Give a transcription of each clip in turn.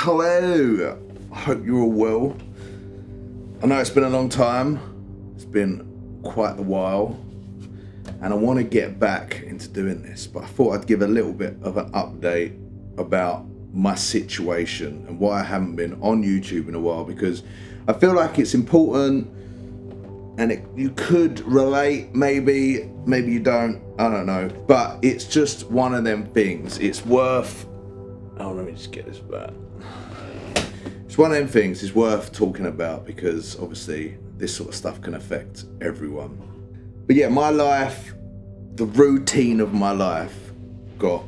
Hello, I hope you're all well. I know it's been a long time, it's been quite a while, and I want to get back into doing this, but I thought I'd give a little bit of an update about my situation and why I haven't been on YouTube in a while, because I feel like it's important and you could relate, maybe you don't, I don't know, but it's just one of them things. It's worth, let me just get this back. It's one of them things it's worth talking about, because obviously this sort of stuff can affect everyone. But yeah, my life, the routine of my life got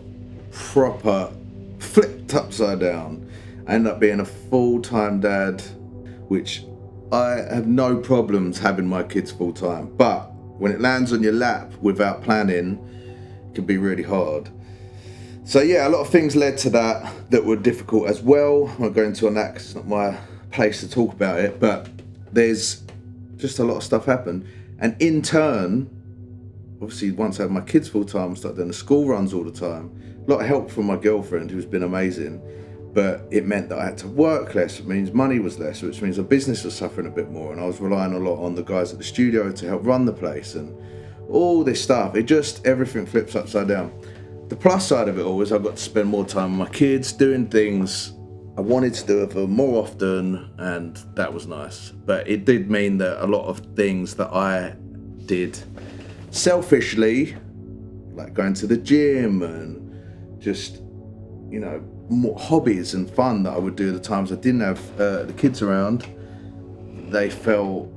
proper flipped upside down. I ended up being a full-time dad, which I have no problems having my kids full-time, but when it lands on your lap without planning, it can be really hard. So yeah, a lot of things led to that were difficult as well. I won't go into on that because it's not my place to talk about it, but there's just a lot of stuff happened. And in turn, obviously once I had my kids full time, I started doing the school runs all the time. A lot of help from my girlfriend, who's been amazing, but it meant that I had to work less. It means money was less, which means the business was suffering a bit more, and I was relying a lot on the guys at the studio to help run the place and all this stuff. Everything flips upside down. The plus side of it all is I got to spend more time with my kids, doing things I wanted to do with them more often, and that was nice. But it did mean that a lot of things that I did selfishly, like going to the gym and just, more hobbies and fun that I would do the times I didn't have the kids around, they fell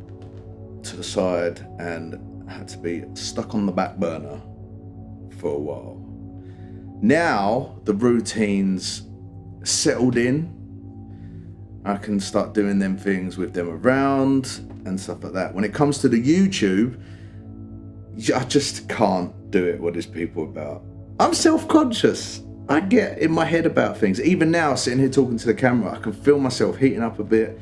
to the side and had to be stuck on the back burner for a while. Now the routine's settled in, I can start doing them things with them around and stuff like that. When it comes to the YouTube, I just can't do it what there's people about. I'm self-conscious. I get in my head about things. Even now, sitting here talking to the camera, I can feel myself heating up a bit.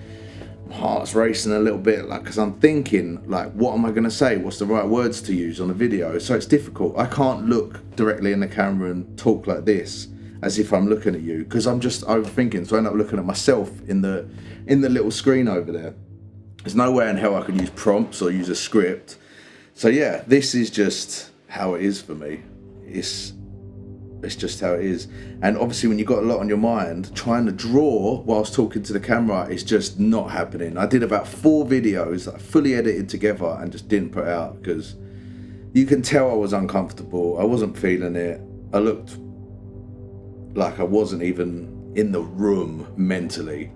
My heart's racing a little bit, because I'm thinking, what am I going to say? What's the right words to use on a video? So it's difficult. I can't look directly in the camera and talk like this as if I'm looking at you, because I'm just overthinking. So I end up looking at myself in the little screen over there. There's no way in hell I could use prompts or use a script. So yeah, this is just how it is for me. It's just how it is. And obviously when you've got a lot on your mind, trying to draw whilst talking to the camera is just not happening. I did about 4 videos that I fully edited together and just didn't put out, because you can tell I was uncomfortable. I wasn't feeling it. I looked like I wasn't even in the room mentally.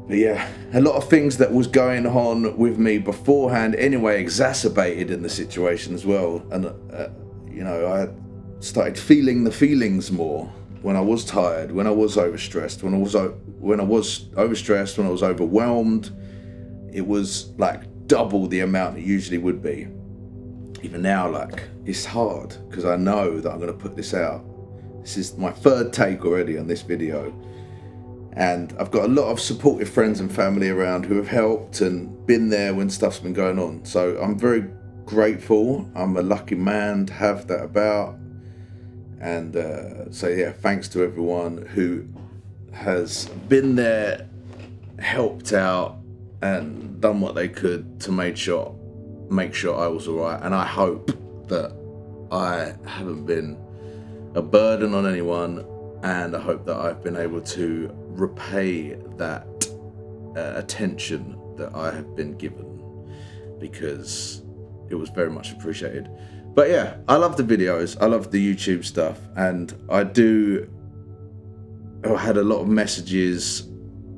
But yeah, a lot of things that was going on with me beforehand anyway exacerbated in the situation as well. And I started feeling the feelings more when I was tired, when I was overstressed, when I was overstressed, when I was overwhelmed. It was like double the amount it usually would be. Even now, it's hard because I know that I'm going to put this out. This is my 3rd take already on this video, and I've got a lot of supportive friends and family around who have helped and been there when stuff's been going on. So I'm very grateful. I'm a lucky man to have that about. And so yeah, thanks to everyone who has been there, helped out, and done what they could to make sure I was alright. And I hope that I haven't been a burden on anyone, and I hope that I've been able to repay that attention that I have been given, because it was very much appreciated. But yeah, I love the videos, I love the YouTube stuff, and I had a lot of messages,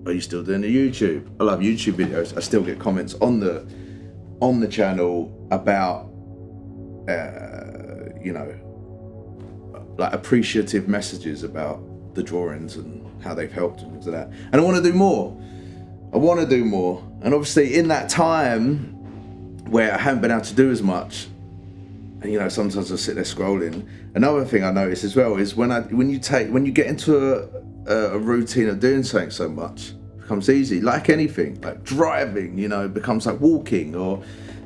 are you still doing the YouTube? I love YouTube videos. I still get comments on the channel about, appreciative messages about the drawings and how they've helped and things like that. And I want to do more. And obviously in that time where I haven't been able to do as much, and sometimes I sit there scrolling. Another thing I notice as well is when you get into a routine of doing something so much, it becomes easy. Like anything, like driving, becomes like walking, or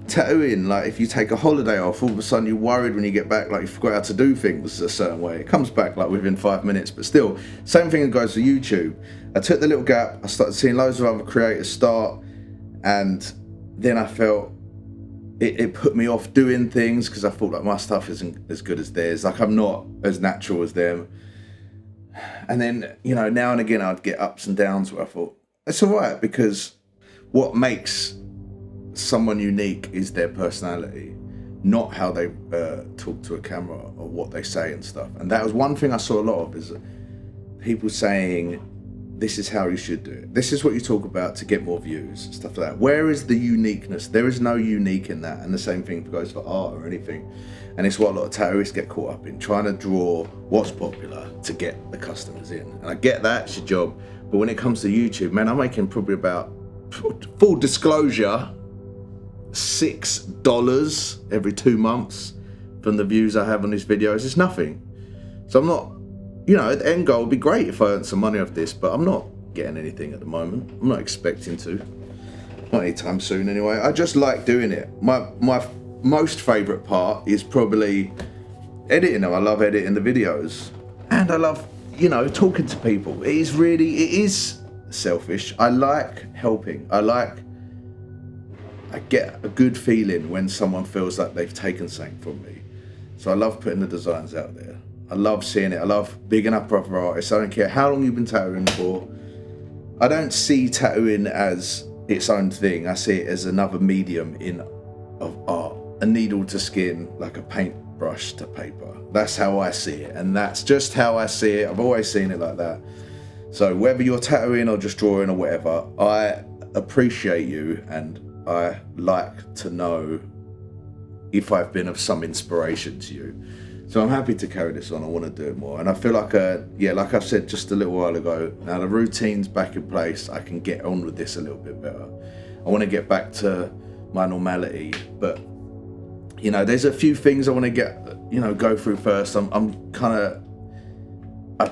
tattooing, like if you take a holiday off, all of a sudden you're worried when you get back, like you forgot how to do things a certain way. It comes back like within 5 minutes, but still, same thing goes for YouTube. I took the little gap, I started seeing loads of other creators start, and then I felt it put me off doing things because I thought like my stuff isn't as good as theirs, like I'm not as natural as them. And then, you know, now and again I'd get ups and downs where I thought, it's all right, because what makes someone unique is their personality, not how they talk to a camera or what they say and stuff. And that was one thing I saw a lot of, is people saying, this is how you should do it. This is what you talk about to get more views, stuff like that. Where is the uniqueness? There is no unique in that. And the same thing goes for art or anything. And it's what a lot of tattooists get caught up in, trying to draw what's popular to get the customers in. And I get that, it's your job. But when it comes to YouTube, man, I'm making probably about, full disclosure, $6 every 2 months from the views I have on these videos. It's nothing. So I'm not, you know, the end goal would be great if I earned some money off this, but I'm not getting anything at the moment. I'm not expecting to. Not anytime soon anyway. I just like doing it. My most favourite part is probably editing them. I love editing the videos. And I love, you know, talking to people. It is selfish. I like helping. I get a good feeling when someone feels like they've taken something from me. So I love putting the designs out there. I love seeing it. I love bigging up other artists. I don't care how long you've been tattooing for. I don't see tattooing as its own thing. I see it as another medium of art. A needle to skin, like a paintbrush to paper. That's how I see it. And that's just how I see it. I've always seen it like that. So whether you're tattooing or just drawing or whatever, I appreciate you, and I like to know if I've been of some inspiration to you. So I'm happy to carry this on. I want to do it more. And I feel like, like I've said just a little while ago, now the routine's back in place, I can get on with this a little bit better. I want to get back to my normality, but you know, there's a few things I want to go through first. I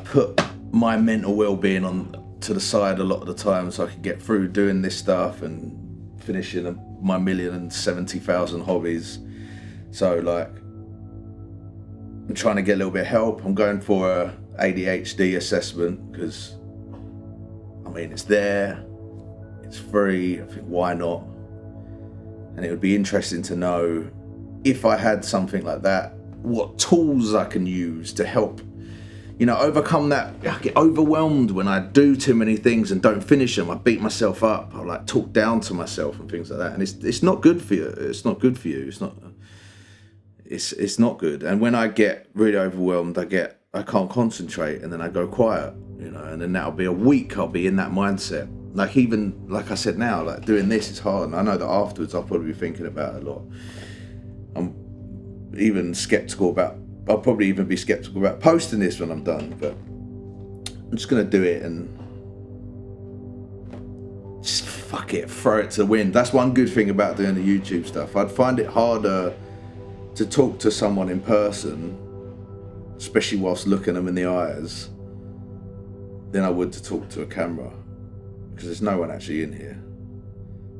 put my mental well-being on to the side a lot of the time so I can get through doing this stuff and finishing my 1,070,000 hobbies. So like, I'm trying to get a little bit of help. I'm going for a ADHD assessment because, I mean, it's there, it's free. I think, why not? And it would be interesting to know, if I had something like that, what tools I can use to help, you know, overcome that. I get overwhelmed when I do too many things and don't finish them. I beat myself up. I like talk down to myself and things like that. And it's not good for you. It's not good for you. It's not good. And when I get really overwhelmed, I can't concentrate, and then I go quiet, you know, and then that'll be a week I'll be in that mindset. Like, even like I said now, like doing this is hard, and I know that afterwards I'll probably be thinking about it a lot. I'm even skeptical about, I'll probably even be skeptical about posting this when I'm done, but I'm just gonna do it and just fuck it, throw it to the wind. That's one good thing about doing the YouTube stuff. I'd find it harder to talk to someone in person, especially whilst looking them in the eyes, than I would to talk to a camera, because there's no one actually in here.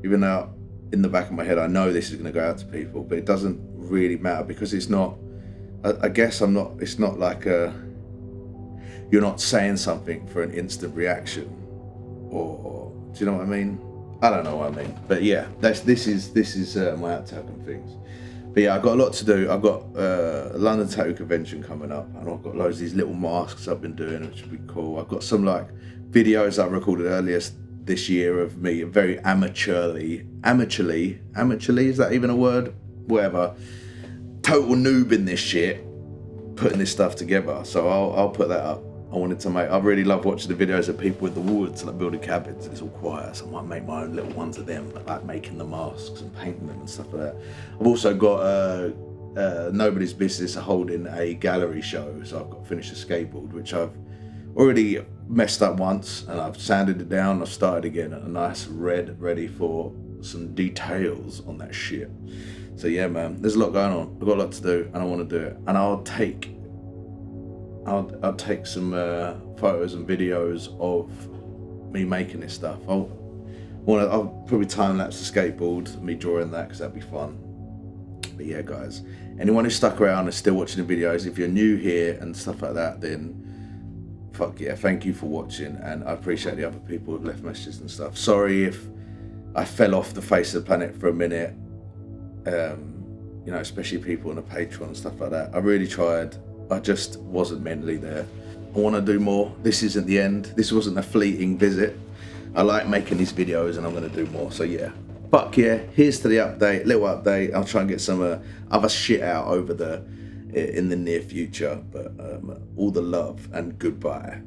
Even though in the back of my head I know this is going to go out to people, but it doesn't really matter, because it's not, I guess it's not like you're not saying something for an instant reaction, or do you know what I mean? I don't know what I mean, but yeah, this is my outtake and things. But yeah, I've got a lot to do. I've got a London Tattoo Convention coming up, and I've got loads of these little masks I've been doing, which would be cool. I've got some like videos I recorded earlier this year of me very amateurly, is that even a word? Whatever. Total noob in this shit, putting this stuff together. So I'll put that up. I really love watching the videos of people with the woods, like building cabins, and it's all quiet, so I might make my own little ones of them, like making the masks and painting them and stuff like that. I've also got Nobody's Business holding a gallery show, so I've got to finish a skateboard, which I've already messed up once, and I've sanded it down. I've started again at a nice red, ready for some details on that shit. So yeah, man, there's a lot going on. I've got a lot to do, and I want to do it. And I'll take some photos and videos of me making this stuff. I'll probably time lapse the skateboard, me drawing that, because that'd be fun. But yeah, guys, anyone who's stuck around and still watching the videos, if you're new here and stuff like that, then fuck yeah, thank you for watching, and I appreciate the other people who've left messages and stuff. Sorry if I fell off the face of the planet for a minute, you know, especially people on the Patreon and stuff like that. I really tried. I just wasn't mentally there. I want to do more. This isn't the end. This wasn't a fleeting visit. I like making these videos, and I'm going to do more. So yeah, fuck yeah. Here's to the update, little update. I'll try and get some other shit out in the near future. But all the love and goodbye.